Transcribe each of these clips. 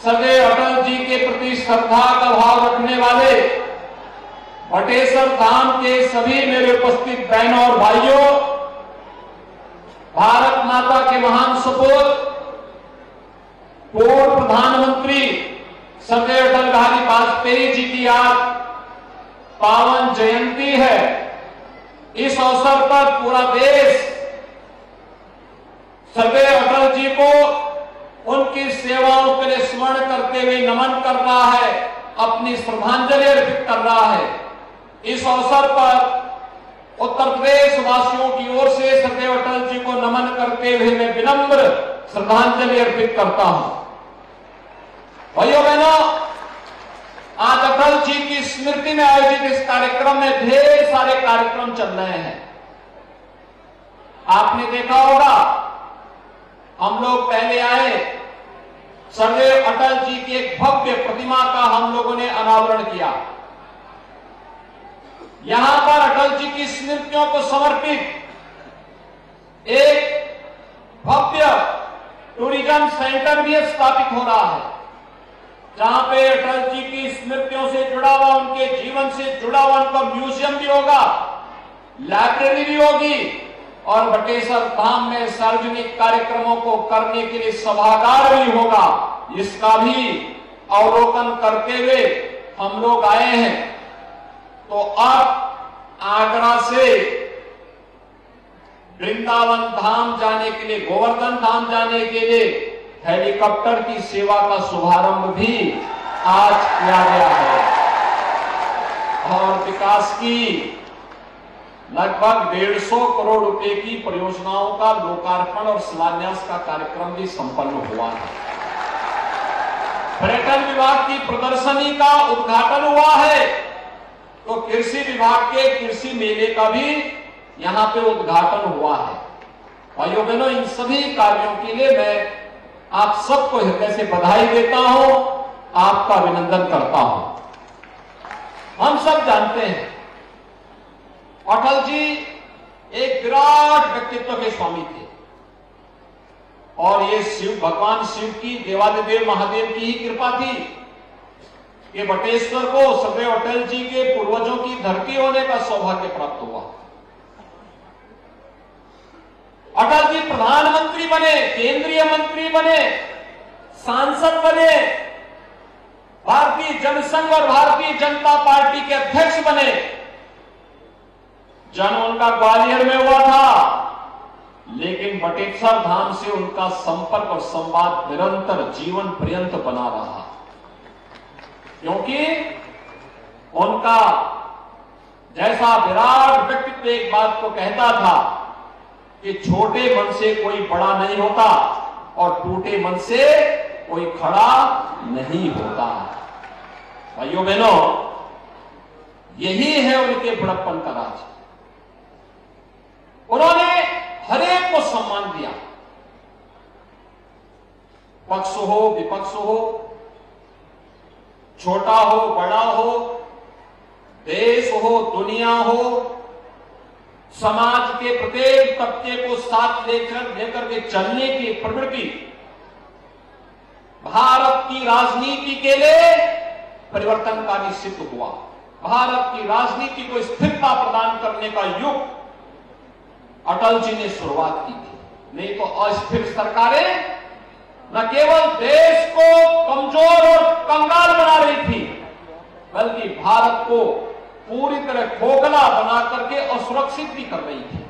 सदैव अटल जी के प्रति श्रद्धा का भाव रखने वाले बटेश्वर धाम के सभी मेरे उपस्थित बहनों और भाइयों, भारत माता के महान सपूत पूर्व प्रधानमंत्री सदैव अटल बिहारी वाजपेयी जी की आज पावन जयंती है। इस अवसर पर पूरा देश सदैव अटल जी को उनकी सेवाओं के लिए स्मरण करते हुए नमन कर रहा है, अपनी श्रद्धांजलि अर्पित कर रहा है। इस अवसर पर उत्तर प्रदेश वासियों की ओर से सदैव अटल जी को नमन करते हुए मैं विनम्र श्रद्धांजलि अर्पित करता हूं। भाइयों बहनों, आज अटल जी की स्मृति में आयोजित इस कार्यक्रम में ढेर सारे कार्यक्रम चल रहे हैं। आपने देखा होगा, हम लोग पहले आए, सदैव अटल जी की एक भव्य प्रतिमा का हम लोगों ने अनावरण किया। यहां पर अटल जी की स्मृतियों को समर्पित एक भव्य टूरिज्म सेंटर भी स्थापित हो रहा है, जहां पे अटल जी की स्मृतियों से जुड़ा हुआ, उनके जीवन से जुड़ा हुआ उनका म्यूजियम भी होगा, लाइब्रेरी भी होगी और बटेश्वर धाम में सार्वजनिक कार्यक्रमों को करने के लिए सभागार भी होगा। इसका भी अवलोकन करते हुए हम लोग आए हैं। तो अब आगरा से वृंदावन धाम जाने के लिए, गोवर्धन धाम जाने के लिए हेलीकॉप्टर की सेवा का शुभारंभ भी आज किया गया है और विकास की लगभग 150 करोड़ रुपए की परियोजनाओं का लोकार्पण और शिलान्यास का कार्यक्रम भी संपन्न हुआ है। पर्यटन विभाग की प्रदर्शनी का उद्घाटन हुआ है, तो कृषि विभाग के कृषि मेले का भी यहां पे उद्घाटन हुआ है। भाइयों बहनों, इन सभी कार्यों के लिए मैं आप सबको हृदय से बधाई देता हूं, आपका अभिनंदन करता हूं। हम सब जानते हैं अटल जी एक विराट व्यक्तित्व के स्वामी थे और ये भगवान शिव की, देवादिदेव महादेव की ही कृपा थी कि बटेश्वर को सदैव अटल जी के पूर्वजों की धरती होने का सौभाग्य प्राप्त हुआ। अटल जी प्रधानमंत्री बने, केंद्रीय मंत्री बने, सांसद बने, भारतीय जनसंघ और भारतीय जनता पार्टी के अध्यक्ष बने। जन्म उनका ग्वालियर में हुआ था, लेकिन बटेश्वर धाम से उनका संपर्क और संवाद निरंतर जीवन पर्यंत बना रहा, क्योंकि उनका जैसा विराट व्यक्तित्व एक बात को कहता था कि छोटे मन से कोई बड़ा नहीं होता और टूटे मन से कोई खड़ा नहीं होता। भाइयों बहनों, यही है उनके बड़प्पन का राज। उन्होंने हरेक को सम्मान दिया, पक्ष हो विपक्ष हो, छोटा हो बड़ा हो, देश हो दुनिया हो, समाज के प्रत्येक तबके को साथ लेकर के चलने की प्रवृत्ति भारत की राजनीति के लिए परिवर्तनकारी सिद्ध हुआ। भारत की राजनीति को स्थिरता प्रदान करने का युग अटल जी ने शुरुआत की थी। नहीं तो अस्थिर सरकारें न केवल देश को कमजोर और कंगाल बना रही थी, बल्कि भारत को पूरी तरह खोखला बना करके असुरक्षित भी कर रही थी।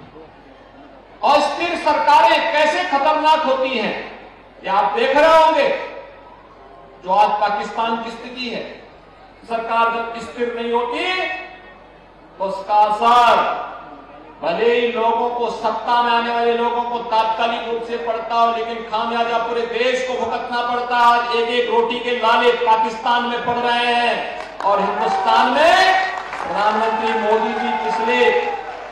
अस्थिर सरकारें कैसे खतरनाक होती हैं, ये आप देख रहे होंगे। जो आज पाकिस्तान की स्थिति है, सरकार जब स्थिर नहीं होती तो उसका असर भले ही लोगों को, सत्ता में आने वाले लोगों को तात्कालिक रूप से पड़ता हो, लेकिन खामियाजा पूरे देश को भुगतना पड़ता है। आज एक एक रोटी के लाले पाकिस्तान में पड़ रहे हैं और हिंदुस्तान में प्रधानमंत्री मोदी जी पिछले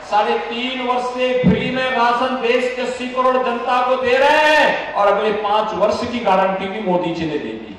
3.5 वर्ष से फ्री में राशन देश के 80 करोड़ जनता को दे रहे हैं और अगले 5 वर्ष की गारंटी भी मोदी जी ने दे दी।